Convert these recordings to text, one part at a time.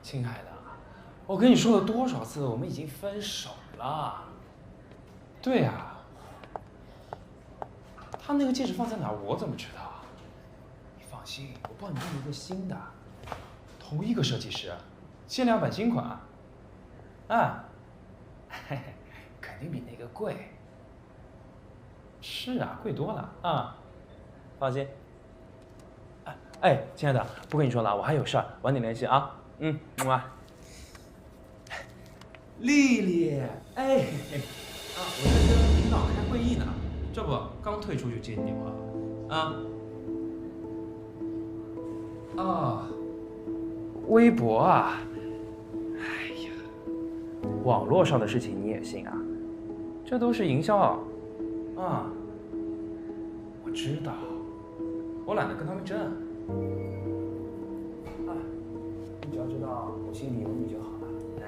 亲爱的，我跟你说了多少次，我们已经分手了。对呀，他那个戒指放在哪儿，我怎么知道？你放心，我帮你弄一个新的，同一个设计师，限量版新款。啊，嘿嘿，肯定比那个贵。是啊，贵多了啊，放心。哎，亲爱的，不跟你说了，我还有事儿，晚点联系啊。么啊。丽丽，哎，我在跟领导开会议呢，这不刚退出去接你电话。哦，微博啊，哎呀，网络上的事情你也信啊？这都是营销啊。我知道，我懒得跟他们争。你只要知道我心里有你就好了。哎，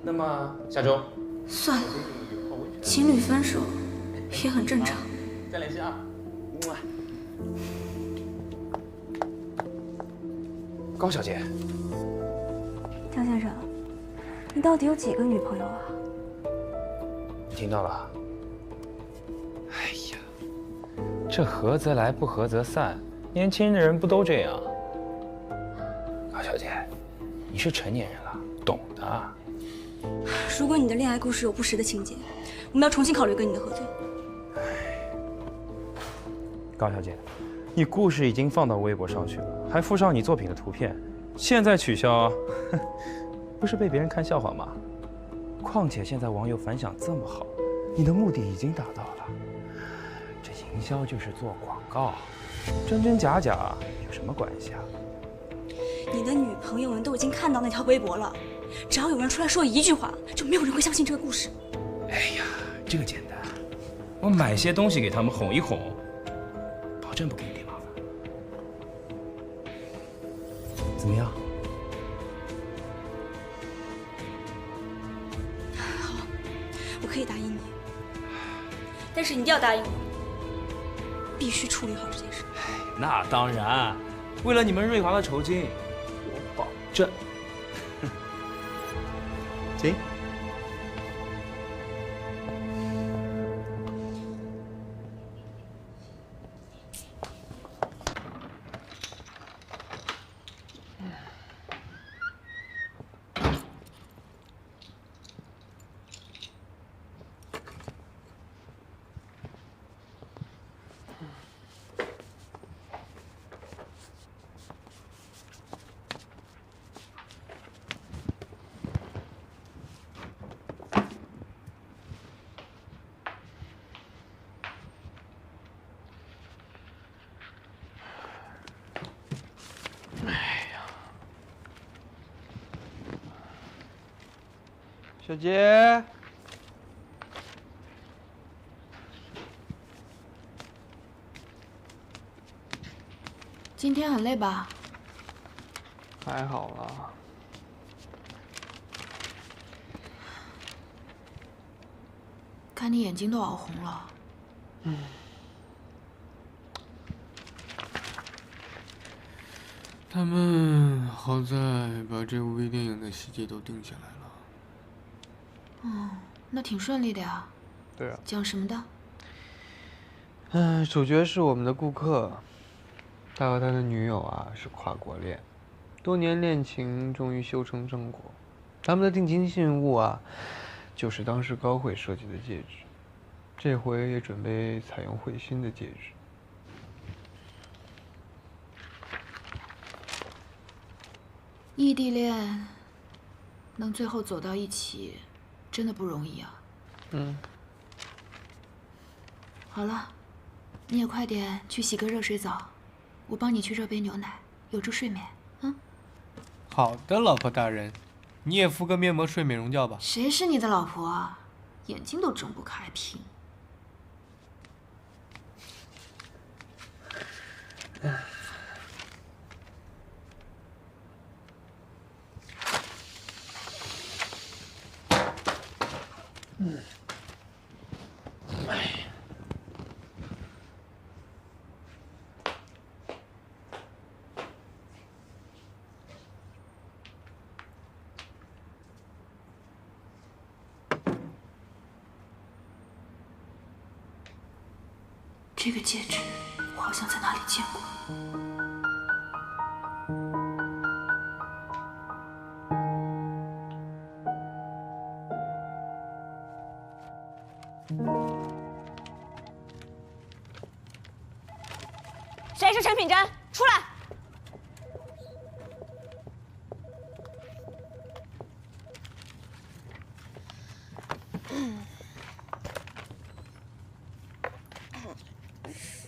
那么下周算了，情侣分手也很正常。再联系啊。高小姐，江先生，你到底有几个女朋友啊？你听到了？哎呀，这合则来，不合则散，年轻人不都这样？高小姐，你是成年人了，懂的。如果你的恋爱故事有不实的情节，我们要重新考虑跟你的合作。高小姐，你故事已经放到微博上去了，还附上你作品的图片，现在取消，不是被别人看笑话吗？况且现在网友反响这么好，你的目的已经达到了。这营销就是做广告，真真假假有什么关系啊？你的女朋友们都已经看到那条微博了，只要有人出来说一句话，就没有人会相信这个故事。哎呀，这个简单，我买些东西给他们哄一哄，保证不给你地方了。怎么样？好，我可以答应你，但是你一定要答应我，必须处理好这件事。那当然，为了你们瑞华的酬金，我保证。行。小杰，今天很累吧？还好啦。看你眼睛都熬红了。他们好在把这部微电影的细节都定下来了。那挺顺利的呀。对啊。讲什么的？主角是我们的顾客，他和他的女友是跨国恋，多年恋情终于修成正果。他们的定情信物就是当时高慧设计的戒指，这回也准备采用慧心的戒指。异地恋能最后走到一起，真的不容易啊。好了，你也快点去洗个热水澡，我帮你去热杯牛奶，有助睡眠。好的，老婆大人，你也敷个面膜睡美容觉吧。谁是你的老婆啊？眼睛都睁不开，贫。这个戒指我好像在哪里见过。谁是陈品珍？出来！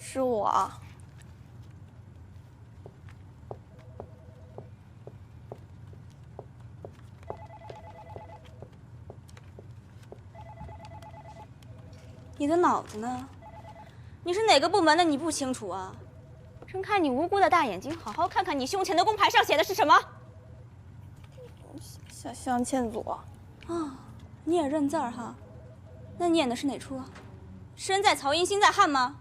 是我。你的脑子呢？你是哪个部门的？你不清楚啊？睁开你无辜的大眼睛，好好看看你胸前的工牌上写的是什么。镶嵌组。啊，你也认字儿哈？那你演的是哪出啊？身在曹营心在汉吗？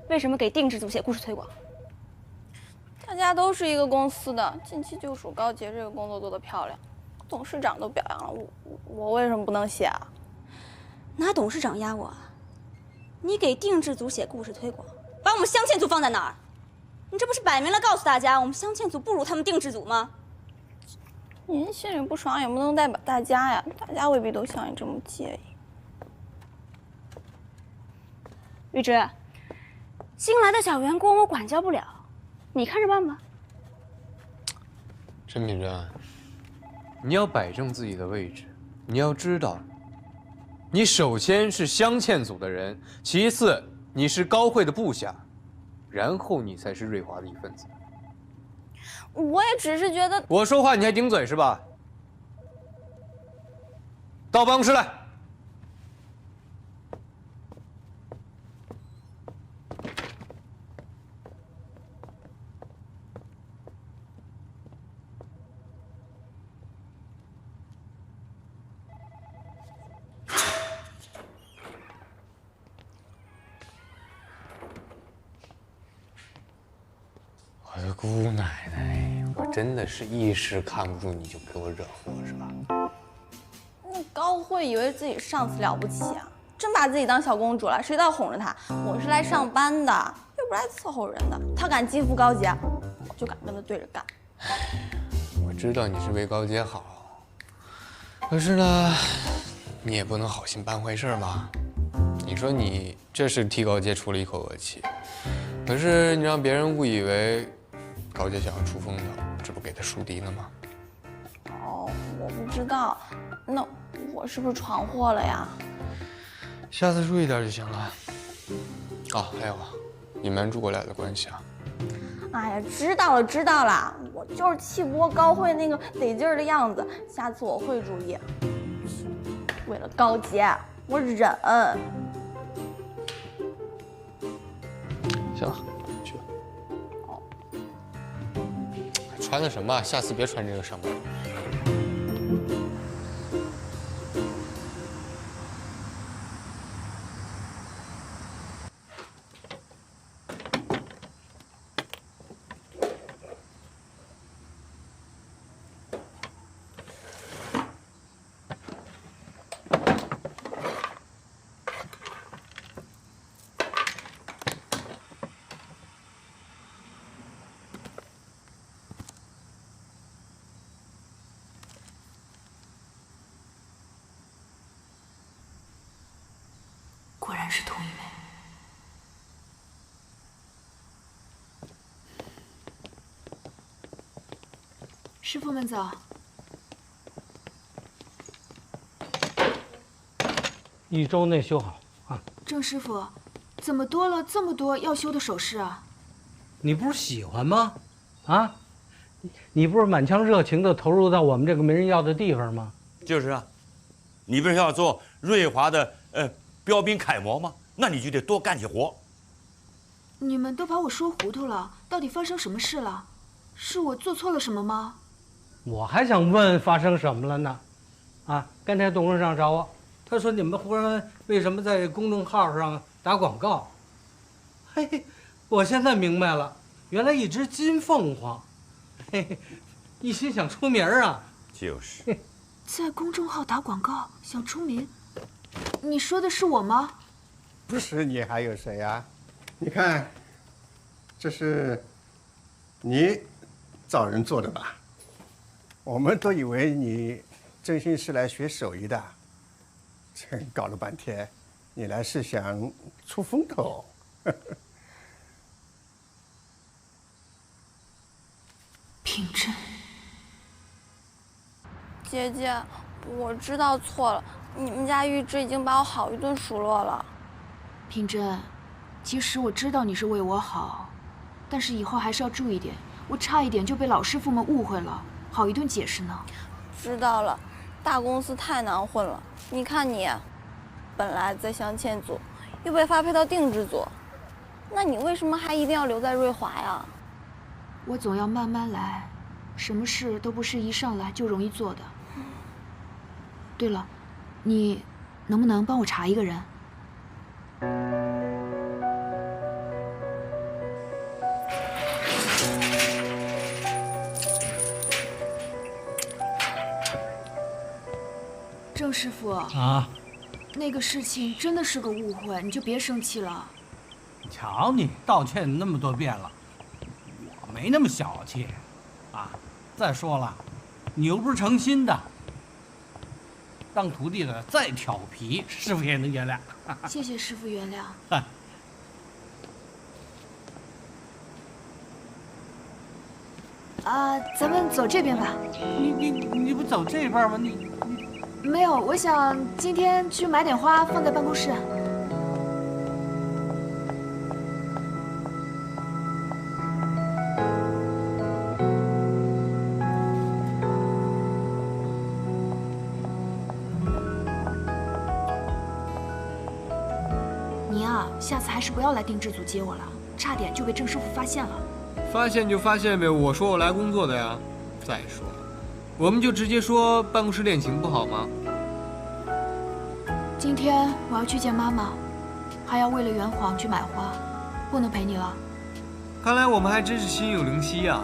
为什么给定制组写故事推广？大家都是一个公司的，近期就属高洁这个工作做得漂亮，董事长都表扬了我为什么不能写啊？拿董事长压我啊？你给定制组写故事推广，把我们镶嵌组放在哪儿？你这不是摆明了告诉大家我们镶嵌组不如他们定制组吗？您心里不爽也不能代表大家呀，大家未必都像你这么介意。玉芝，新来的小员工我管教不了，你看着办吧。陈品珍，你要摆正自己的位置，你要知道，你首先是镶嵌组的人，其次你是高慧的部下，然后你才是瑞华的一份子。我也只是觉得，我说话你还顶嘴是吧？到办公室来。我的姑奶奶，我真的是一时看不住你就给我惹祸是吧？那高慧以为自己上司了不起啊，真把自己当小公主了，谁都要哄着她。我是来上班的，又不是来伺候人的。她敢欺负高洁，我就敢跟她对着干。我知道你是为高洁好，可是呢，你也不能好心办坏事吧？你说你这是替高洁出了一口恶气，可是你让别人误以为高洁想要出风头，这不给他树敌了吗？哦，我不知道，那我是不是闯祸了呀？下次注意点就行了。哦，还有啊，你瞒住我俩的关系啊。哎呀，知道了知道了，我就是气不过高慧那个得劲儿的样子，下次我会注意。为了高洁，我忍。行了，去吧。穿的什么？下次别穿这个上班。果然是同一位。师傅们早。1周内修好啊！郑师傅，怎么多了这么多要修的首饰啊？你不是喜欢吗？啊，你不是满腔热情地投入到我们这个没人要的地方吗？就是啊，你不是要做瑞华的标兵楷模吗？那你就得多干些活。你们都把我说糊涂了，到底发生什么事了？是我做错了什么吗？我还想问发生什么了呢？啊，刚才董事长找我，他说你们忽然为什么在公众号上打广告？嘿，我现在明白了，原来一只金凤凰，嘿嘿，一心想出名啊。就是，在公众号打广告想出名？你说的是我吗？不是你还有谁呀？你看，这是你找人做的吧？我们都以为你真心是来学手艺的，这搞了半天，你来是想出风头。品珍，姐姐，我知道错了，你们家玉芝已经把我好一顿数落了。品珍，其实我知道你是为我好，但是以后还是要注意点。我差一点就被老师傅们误会了，好一顿解释呢。知道了，大公司太难混了。你看你，本来在镶嵌组，又被发配到定制组，那你为什么还一定要留在瑞华呀？我总要慢慢来，什么事都不是一上来就容易做的。对了，你能不能帮我查一个人？郑师傅啊，那个事情真的是个误会，你就别生气了。瞧你道歉那么多遍了，我没那么小气，啊！再说了，你又不是诚心的。当徒弟的再调皮，师傅也能原谅。谢谢师傅原谅。咱们走这边吧。你不走这边吗？你没有，我想今天去买点花放在办公室。你呀，下次还是不要来定制组接我了，差点就被郑师傅发现了。发现就发现呗，我说我来工作的呀。再说，我们就直接说办公室恋情不好吗？今天我要去见妈妈，还要为了圆谎去买花，不能陪你了。看来我们还真是心有灵犀啊。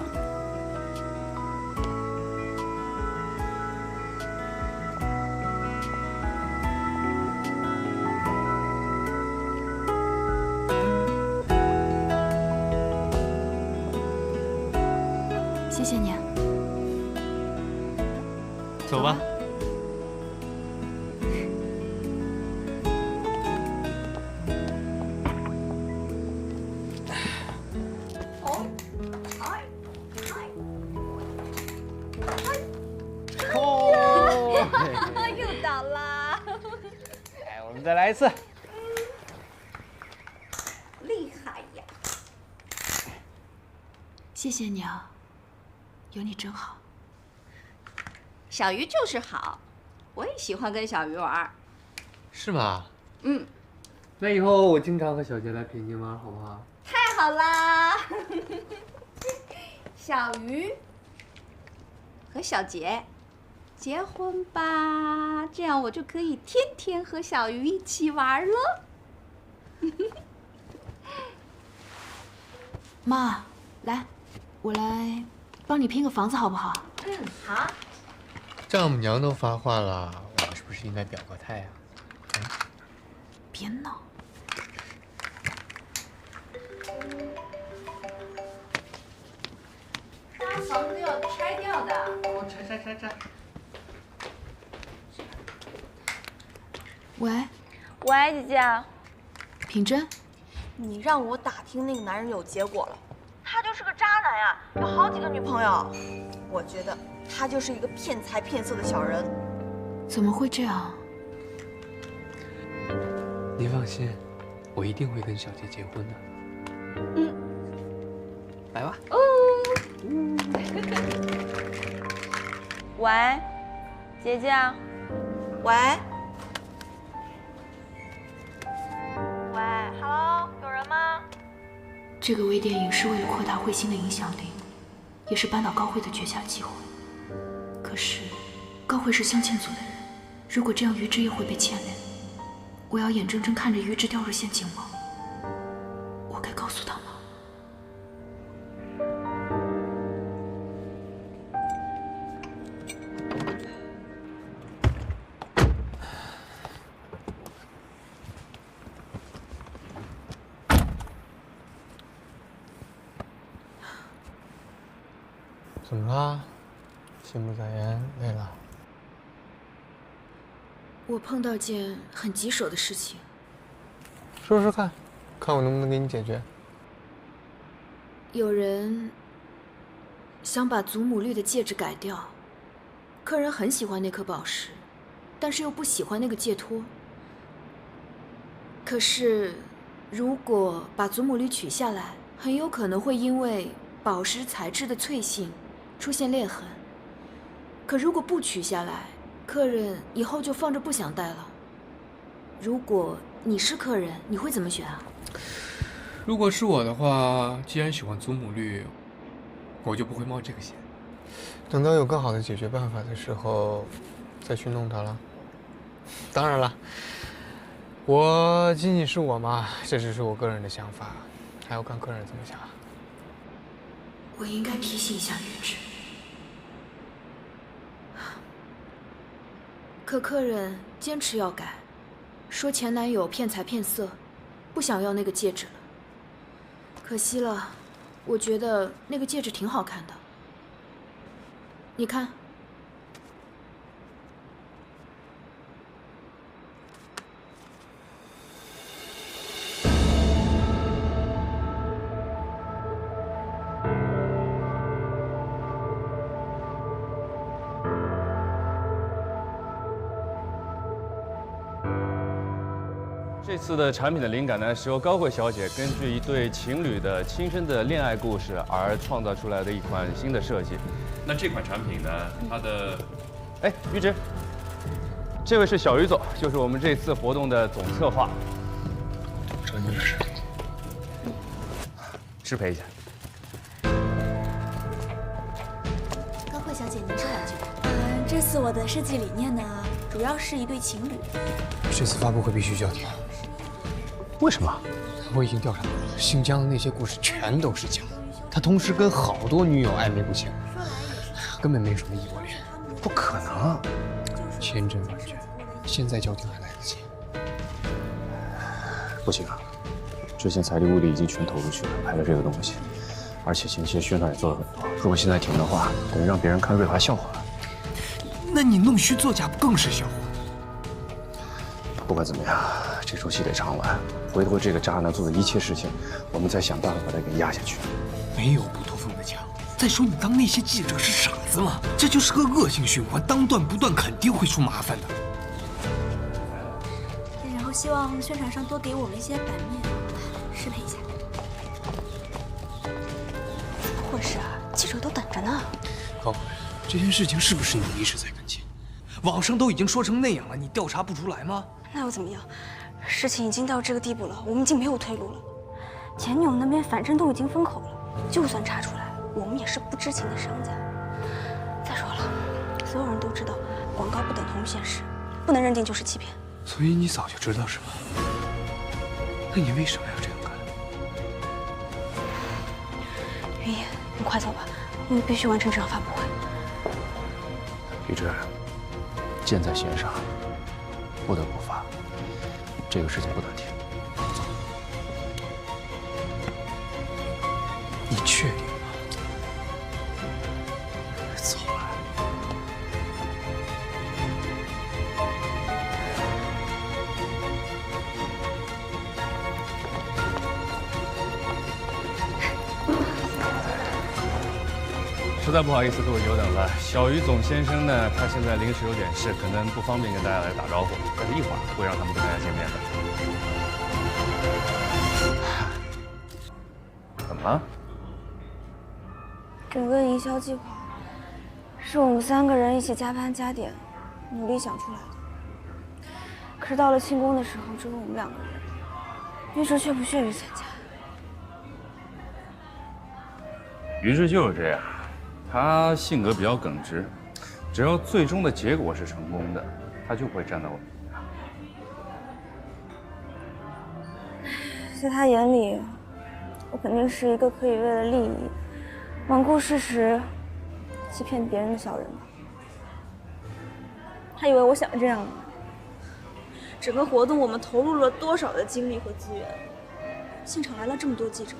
谢谢你。走吧。又倒啦！哎，我们再来一次。厉害呀！谢谢你啊，有你真好。小鱼就是好，我也喜欢跟小鱼玩。是吗？嗯，那以后我经常和小杰来北京玩，好不好？太好啦！小鱼和小杰结婚吧，这样我就可以天天和小鱼一起玩了。妈，来，我来帮你拼个房子好不好？嗯，好。丈母娘都发话了，我是不是应该表个态啊？别闹。那房子要拆掉的。我拆。喂，喂，姐姐，品珍，你让我打听那个男人有结果了，他就是个渣男呀，有好几个女朋友。我觉得他就是一个骗财骗色的小人。怎么会这样？您放心，我一定会跟小杰结婚的。嗯，来吧。喂，姐姐，喂，喂 ，Hello， 有人吗？这个微电影是为了扩大彗星的影响力，也是扳倒高慧的绝佳机会。可是，高慧是镶嵌组的人，如果这样，于之也会被牵连。我要眼睁睁看着于之掉入陷阱吗？我该告诉他吗？怎么了？心不在焉，累了？我碰到件很棘手的事情。说说看，看我能不能给你解决。有人想把祖母绿的戒指改掉，客人很喜欢那颗宝石，但是又不喜欢那个戒托。可是，如果把祖母绿取下来，很有可能会因为宝石材质的脆性出现裂痕。可如果不取下来，客人以后就放着不想戴了。如果你是客人，你会怎么选啊？如果是我的话，既然喜欢祖母绿，我就不会冒这个险。等到有更好的解决办法的时候，再去弄它了。当然了，我仅仅是我嘛，这只是我个人的想法，还要看客人怎么想。我应该提醒一下玉芝。可客人坚持要改，说前男友骗财骗色，不想要那个戒指了。可惜了，我觉得那个戒指挺好看的。你看。这次的产品的灵感呢，是由高慧小姐根据一对情侣的亲身的恋爱故事而创造出来的一款新的设计。那这款产品呢，它的，哎，于芝，这位是小于总，就是我们这次活动的总策划。找你有事。失陪一下。高慧小姐，您说两句。这次我的设计理念呢，主要是一对情侣。这次发布会必须叫停。为什么？我已经调查过了，姓姜的那些故事全都是假的。他同时跟好多女友暧昧不清，根本没什么异国恋。不可能，千真万确。现在叫停还来得及。不行啊，之前财力物力已经全投入去了，拍了这个东西，而且前期的宣传也做了很多。如果现在停的话，等于让别人看瑞华笑话了。那你弄虚作假不更是笑话？不管怎么样，这出戏得唱完。回头这个渣男做的一切事情，我们再想办法把他给压下去。没有不透风的墙。再说，你当那些记者是傻子吗？这就是个恶性循环，当断不断，肯定会出麻烦的。然后希望宣传上多给我们一些版面，适配一下。怎么回事啊？记者都等着呢。高慧，这件事情是不是你一直在跟进？网上都已经说成那样了，你调查不出来吗？那又怎么样？事情已经到这个地步了，我们已经没有退路了。前女友那边反正都已经封口了，就算查出来，我们也是不知情的商家。再说了，所有人都知道，广告不等同于现实，不能认定就是欺骗。所以你早就知道是吗？那你为什么要这样干？云野，你快走吧，我们必须完成这场发布会。于芝，箭在弦上，不得不发。这个事情不能停。走。你确定吗？走了。实在不好意思，各位久等了。小于总先生呢，他现在临时有点事，可能不方便跟大家来打招呼，但是一会儿会让他们跟大家见面的。怎么了？整个营销计划是我们3个人一起加班加点，努力想出来的。可是到了庆功的时候，只有我们2个人，玉芝却不屑于参加。于是就是这样。他性格比较耿直，只要最终的结果是成功的，他就会站到我们。在他眼里，我肯定是一个可以为了利益罔顾事实、欺骗别人的小人吧。他以为我想这样吗？整个活动我们投入了多少的精力和资源？现场来了这么多记者，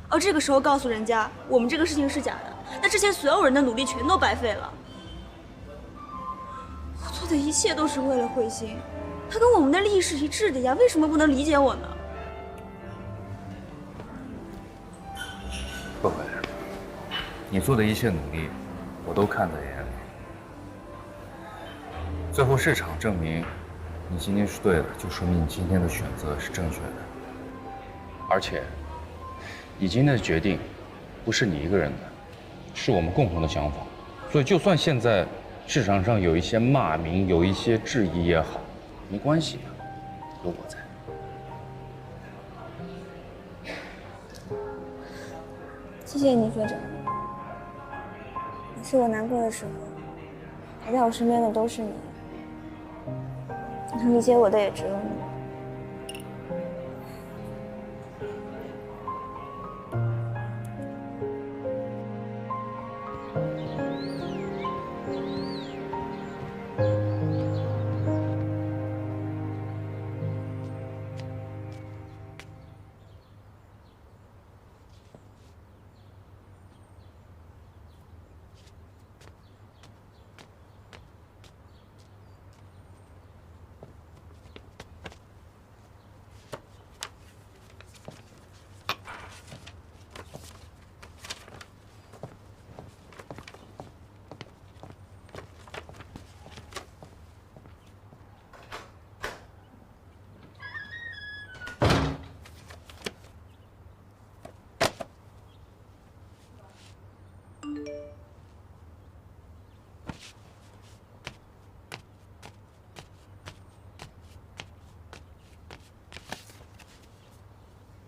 而这个时候告诉人家我们这个事情是假的。那之前所有人的努力全都白费了。我做的一切都是为了慧心，他跟我们的利益是一致的呀，为什么不能理解我呢？慧慧，你做的一切努力，我都看在眼里。最后市场证明你今天是对的，就说明你今天的选择是正确的。而且，你今天的决定不是你一个人的，是我们共同的想法。所以，就算现在市场上有一些骂名，有一些质疑也好，没关系的，有我在。谢谢你，学长。每次我难过的时候，陪在我身边的都是你，能理解我的也只有你。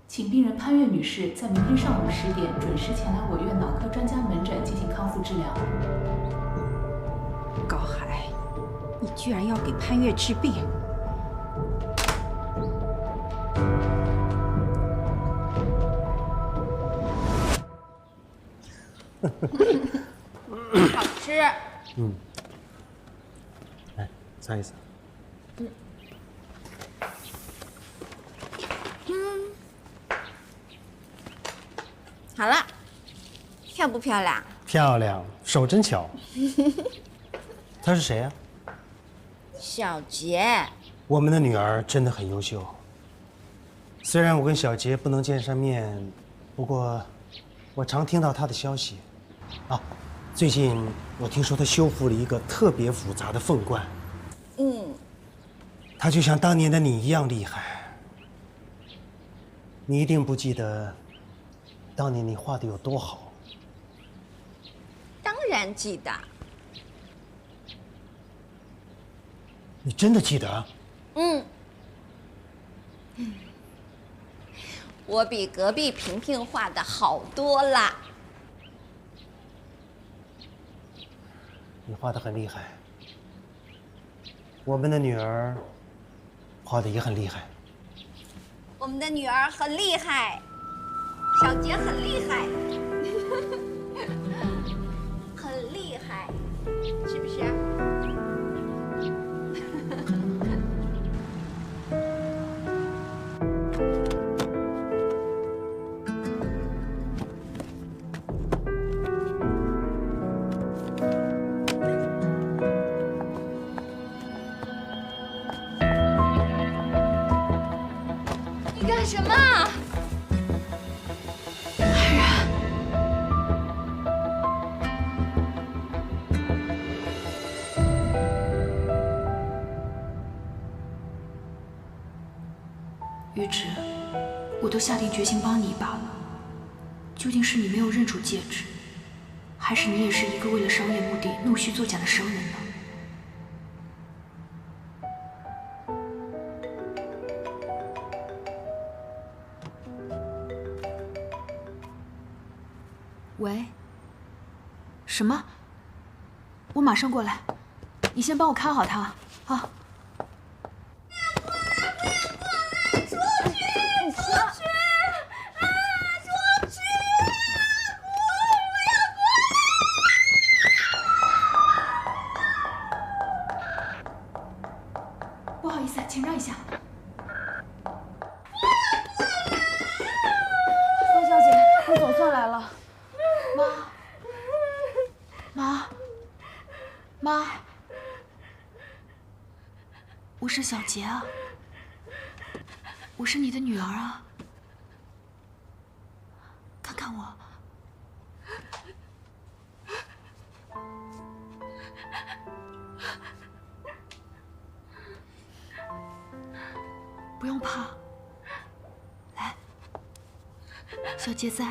请病人潘越女士在明天上午10点准时前来我院脑科专家门诊进行康复治疗。高海，你居然要给潘越治病！好吃。来擦一擦。好了，漂不漂亮？漂亮，手真巧。她是谁呀？小杰。我们的女儿真的很优秀。虽然我跟小杰不能见上面，不过我常听到她的消息。啊，最近我听说她修复了一个特别复杂的凤冠。她就像当年的你一样厉害。你一定不记得当年你画的有多好。当然记得。你真的记得？我比隔壁萍萍画的好多啦。你画的很厉害。我们的女儿画的也很厉害。我们的女儿很厉害，小杰很厉害，很厉害，是不是？你干什么？玉芝，我都下定决心帮你一把了。究竟是你没有认出戒指，还是你也是一个为了商业目的弄虚作假的商人呢？喂？什么？我马上过来，你先帮我看好他啊。不好意思，请让一下。方小姐，你总算来了。妈，我是小杰啊，我是你的女儿啊，看看我。不用怕，来，小杰在。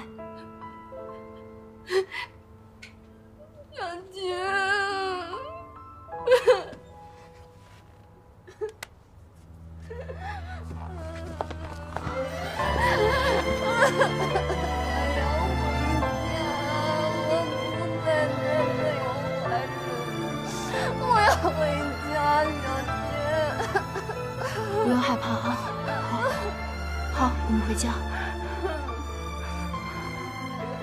小杰。我要回家，小杰。不用害怕啊，好，我们回家。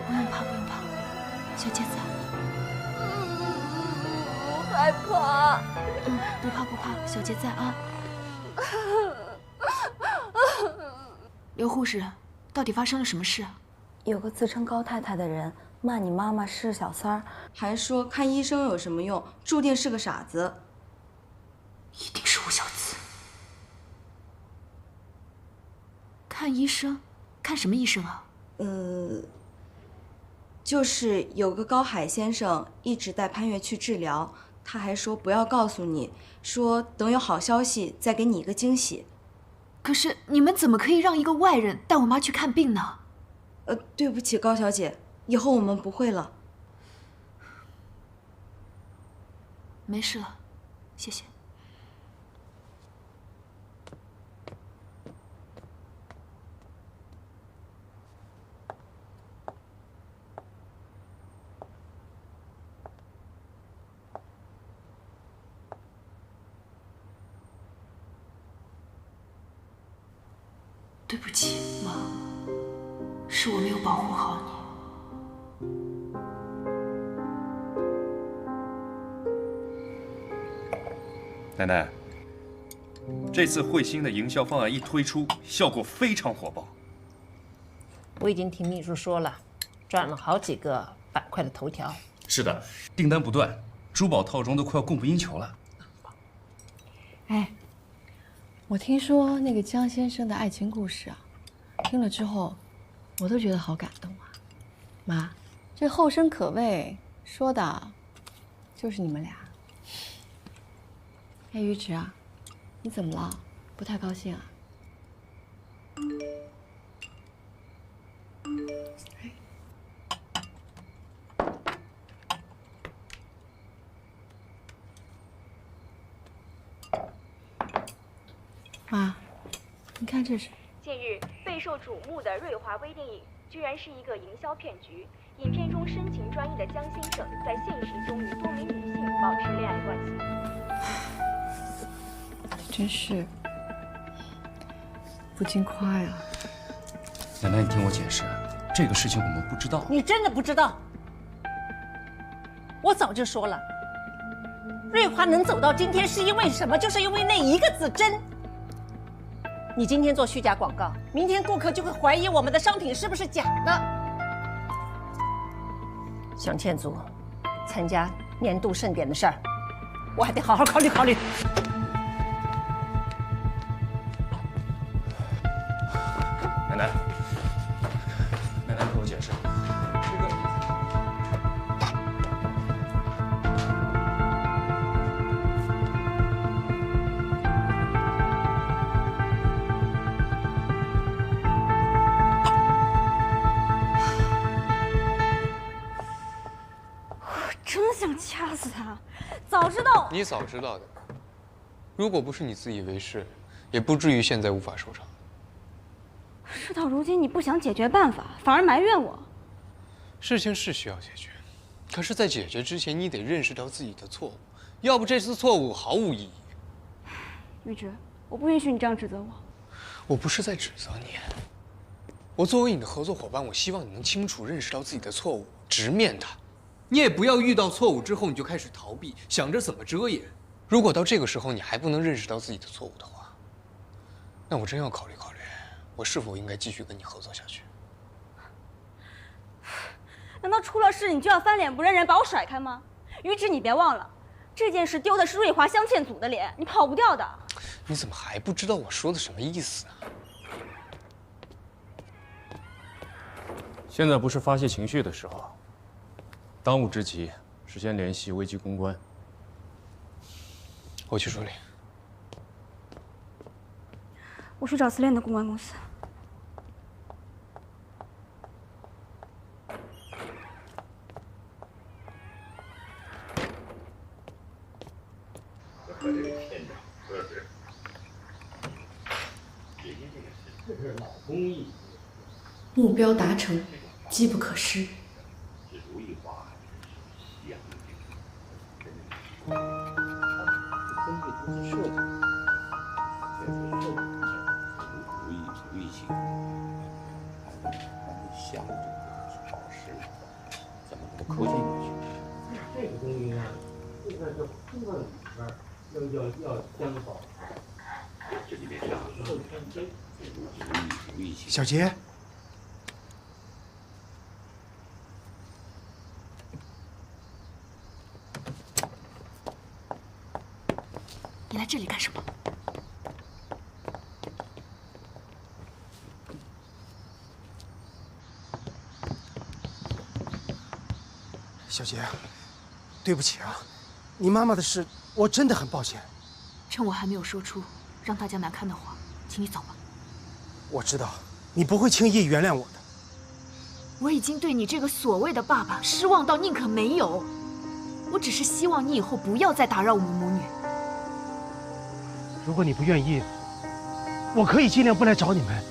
不用怕，不用怕，小杰在。害怕。不怕不怕，小杰在啊。刘护士，到底发生了什么事啊？有个自称高太太的人骂你妈妈是小三儿，还说看医生有什么用，注定是个傻子。一定是吴小慈。看医生？看什么医生啊？就是有个高海先生一直带潘越去治疗，他还说不要告诉你，说等有好消息再给你一个惊喜。可是你们怎么可以让一个外人带我妈去看病呢？对不起，高小姐，以后我们不会了。没事了，谢谢。对不起，妈，是我没有保护好你。奶奶，这次慧星的营销方案一推出，效果非常火爆。我已经听秘书说了，赚了好几个板块的头条。是的，订单不断，珠宝套装都快要供不应求了。哎，我听说那个江先生的爱情故事啊，听了之后，我都觉得好感动啊。妈，这后生可畏说的，就是你们俩。哎，于芷啊，你怎么了？不太高兴啊？妈，你看这是。近日备受瞩目的瑞华微电影，居然是一个营销骗局。影片中深情专一的江先生，在现实中与多名女性保持恋爱关系。真是不禁夸呀！奶奶，你听我解释，这个事情我们不知道。你真的不知道？我早就说了，瑞华能走到今天是因为什么？就是因为那一个字真。你今天做虚假广告，明天顾客就会怀疑我们的商品是不是假的。向倩组参加年度盛典的事儿，我还得好好考虑考虑。奶奶，奶奶，听我解释，这个。真想掐死他！早知道你早知道的，如果不是你自以为是，也不至于现在无法收场。事到如今，你不想解决办法，反而埋怨我。事情是需要解决，可是，在解决之前，你得认识到自己的错误，要不这次错误毫无意义。玉芝，我不允许你这样指责我。我不是在指责你，我作为你的合作伙伴，我希望你能清楚认识到自己的错误，直面它。你也不要遇到错误之后你就开始逃避，想着怎么遮掩。如果到这个时候你还不能认识到自己的错误的话，那我真要考虑考虑，我是否应该继续跟你合作下去。难道出了事你就要翻脸不认人，把我甩开吗？于芷，你别忘了，这件事丢的是瑞华镶嵌组的脸，你跑不掉的。你怎么还不知道我说的什么意思啊？现在不是发泄情绪的时候，当务之急是先联系危机公关。我去处理。我去找思恋的公关公司。和这个县长说是，人家这是老公益，目标达成，机不可失。是如意华，西洋的根据自己设计，这是设计如意性，咱们下的这个是好事，怎么给它抠进去？这个东西呢，就在这铺子里边要相保。这里面上如意性。小杰，你来这里干什么？小杰，对不起啊，你妈妈的事，我真的很抱歉。趁我还没有说出让大家难堪的话，请你走吧。我知道你不会轻易原谅我的。我已经对你这个所谓的爸爸失望到宁可没有。我只是希望你以后不要再打扰我们母女。如果你不愿意，我可以尽量不来找你们，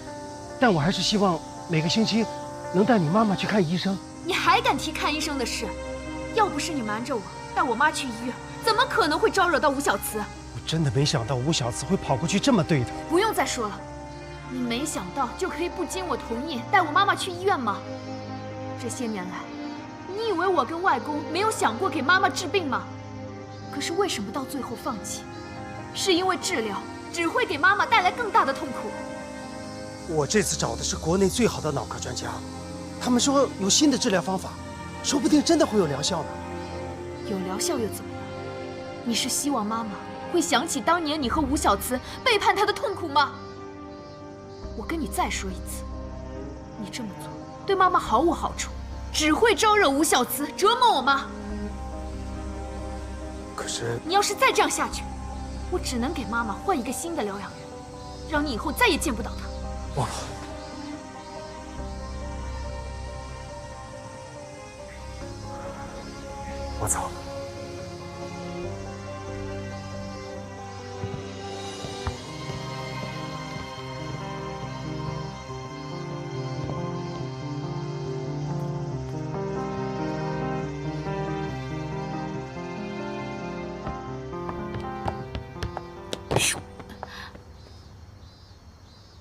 但我还是希望每个星期能带你妈妈去看医生。你还敢提看医生的事？要不是你瞒着我，带我妈去医院，怎么可能会招惹到吴小慈？我真的没想到吴小慈会跑过去这么对她。不用再说了，你没想到就可以不经我同意带我妈妈去医院吗？这些年来，你以为我跟外公没有想过给妈妈治病吗？可是为什么到最后放弃？是因为治疗只会给妈妈带来更大的痛苦。我这次找的是国内最好的脑科专家，他们说有新的治疗方法，说不定真的会有疗效呢。有疗效又怎么样？你是希望妈妈会想起当年你和吴小慈背叛她的痛苦吗？我跟你再说一次，你这么做对妈妈毫无好处，只会招惹吴小慈，折磨我妈。可是你要是再这样下去，我只能给妈妈换一个新的疗养人，让你以后再也见不到她。我走。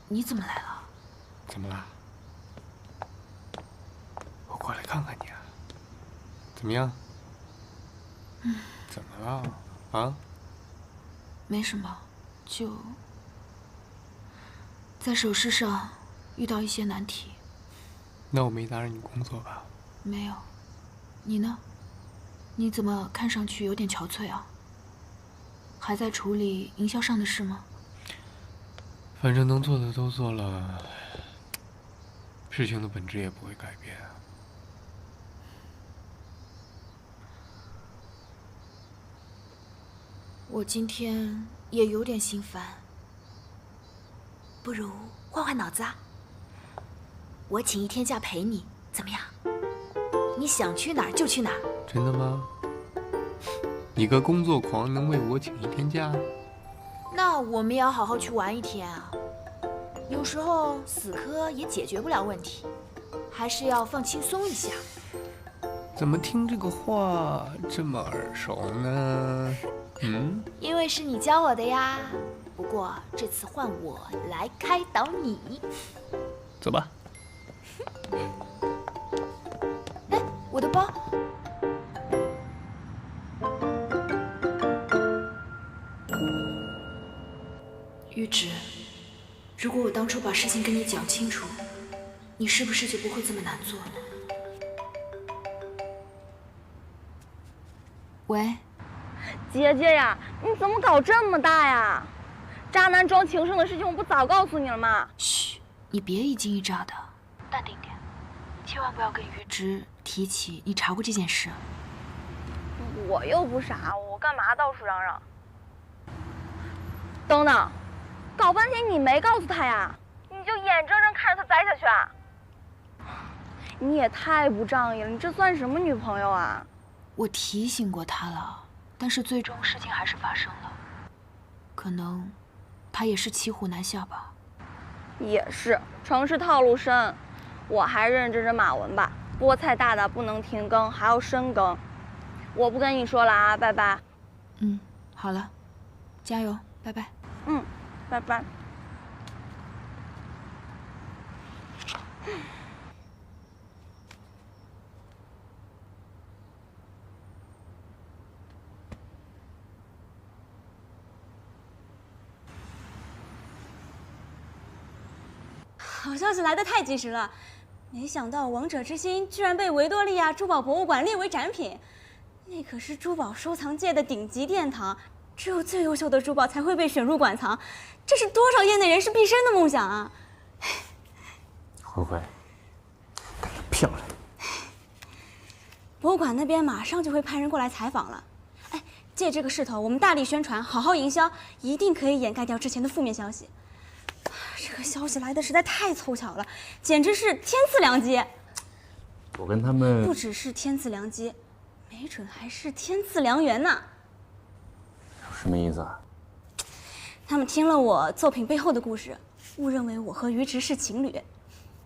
你怎么来了？怎么了？我过来看看你啊。怎么样？怎么了？啊？没什么，就在手势上遇到一些难题。那我没打扰你工作吧？没有。你呢？你怎么看上去有点憔悴啊？还在处理营销上的事吗？反正能做的都做了，事情的本质也不会改变。我今天也有点心烦，不如换换脑子啊？我请1天假陪你，怎么样？你想去哪儿就去哪儿。真的吗？你个工作狂能为我请1天假？那我们也要好好去玩1天啊！有时候死磕也解决不了问题，还是要放轻松一下。怎么听这个话这么耳熟呢？因为是你教我的呀。不过这次换我来开导你。走吧。哎，我的包。玉芷，如果我当初把事情跟你讲清楚，你是不是就不会这么难做呢？喂，姐姐呀，你怎么搞这么大呀？渣男装情圣的事情我不早告诉你了吗？嘘，你别一惊一乍的，淡定点，千万不要跟于之提起你查过这件事。我又不傻，我干嘛到处嚷嚷？等等，搞半天你没告诉他呀？你就眼睁睁看着他栽下去啊？你也太不仗义了，你这算什么女朋友啊？我提醒过他了，但是最终事情还是发生了。可能他也是骑虎难下吧。也是，城市套路深，我还认认真真马文吧。菠菜大大不能停更，还要深耕。我不跟你说了啊，拜拜。嗯，好了，加油，拜拜。嗯，拜拜。好消息来得太及时了，没想到王者之心居然被维多利亚珠宝博物馆列为展品，那可是珠宝收藏界的顶级殿堂，只有最优秀的珠宝才会被选入馆藏，这是多少业内人士毕生的梦想啊！慧慧，干得漂亮！博物馆那边马上就会派人过来采访了，哎，借这个势头，我们大力宣传，好好营销，一定可以掩盖掉之前的负面消息。这个消息来的实在太凑巧了，简直是天赐良机。我跟他们不只是天赐良机，没准还是天赐良缘呢。什么意思啊？他们听了我作品背后的故事，误认为我和于直是情侣。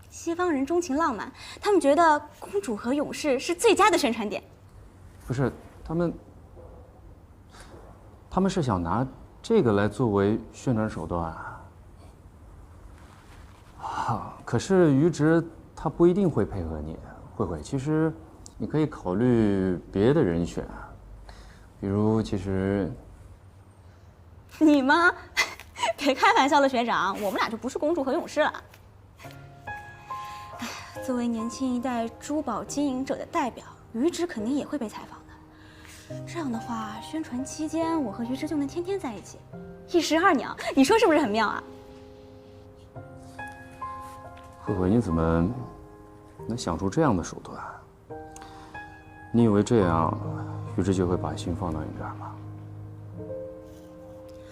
西方人钟情浪漫，他们觉得公主和勇士是最佳的宣传点。不是，他们是想拿这个来作为宣传手段啊。可是于直他不一定会配合你，慧慧。其实你可以考虑别的人选啊，比如其实你吗？别开玩笑了，学长，我们俩就不是公主和勇士了。作为年轻一代珠宝经营者的代表，于直肯定也会被采访的。这样的话，宣传期间我和于直就能天天在一起，一石二鸟，你说是不是很妙啊？慧慧，你怎么能想出这样的手段？你以为这样，于直就会把心放到你这儿吗？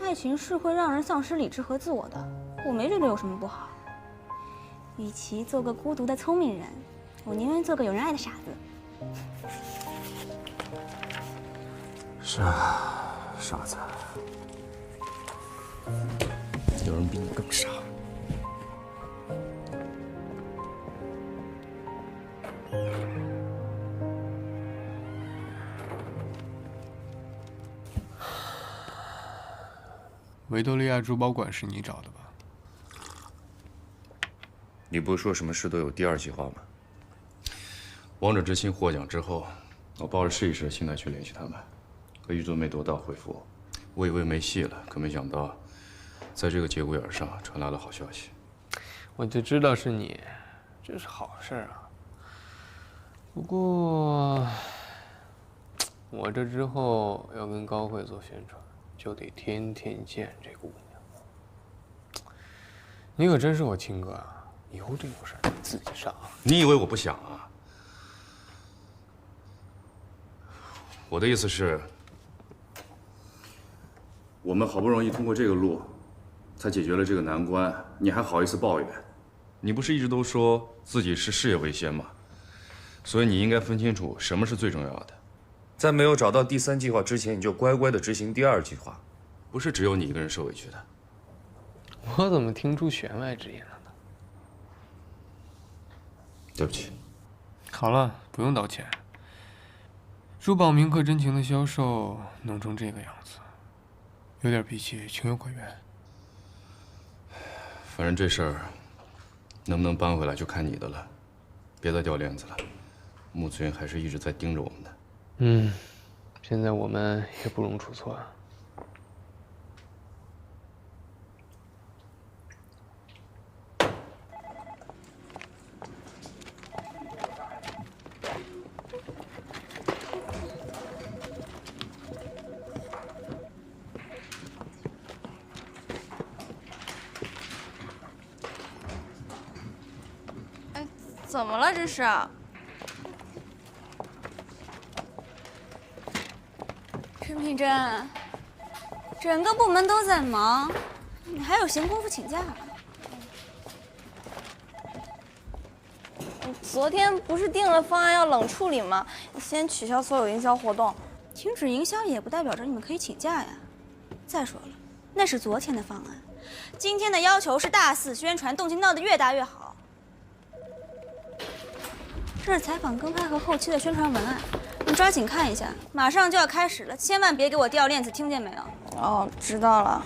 爱情是会让人丧失理智和自我的，我没觉得有什么不好。与其做个孤独的聪明人，我宁愿做个有人爱的傻子。是啊，傻子，有人比你更傻。维多利亚珠宝馆是你找的吧？你不是说什么事都有第二计划吗？王者之心获奖之后，我抱着试一试的心态去联系他们，可一直都没得到回复。我以为没戏了，可没想到，在这个节骨眼上传来了好消息。我就知道是你，这是好事啊。不过，我这之后要跟高慧做宣传，就得天天见这姑娘。你可真是我亲哥啊！以后这种事儿你自己上。你以为我不想啊？我的意思是，我们好不容易通过这个路，才解决了这个难关，你还好意思抱怨？你不是一直都说自己是事业为先吗？所以你应该分清楚什么是最重要的。在没有找到第3计划之前，你就乖乖的执行第2计划。不是只有你一个人受委屈的。我怎么听出弦外之音了呢？对不起。好了，不用道歉。珠宝铭刻真情的销售弄成这个样子，有点脾气，情有可原。反正这事儿能不能搬回来就看你的了，别再掉链子了。穆子云还是一直在盯着我们的。现在我们也不容出错啊。怎么了这是？陈品珍，整个部门都在忙，你还有闲工夫请假？昨天不是定了方案要冷处理吗？先取消所有营销活动。停止营销也不代表着你们可以请假呀。再说了，那是昨天的方案，今天的要求是大肆宣传，动静闹得越大越好。这是采访跟拍和后期的宣传文案，你抓紧看一下，马上就要开始了，千万别给我掉链子，听见没有？哦，知道了。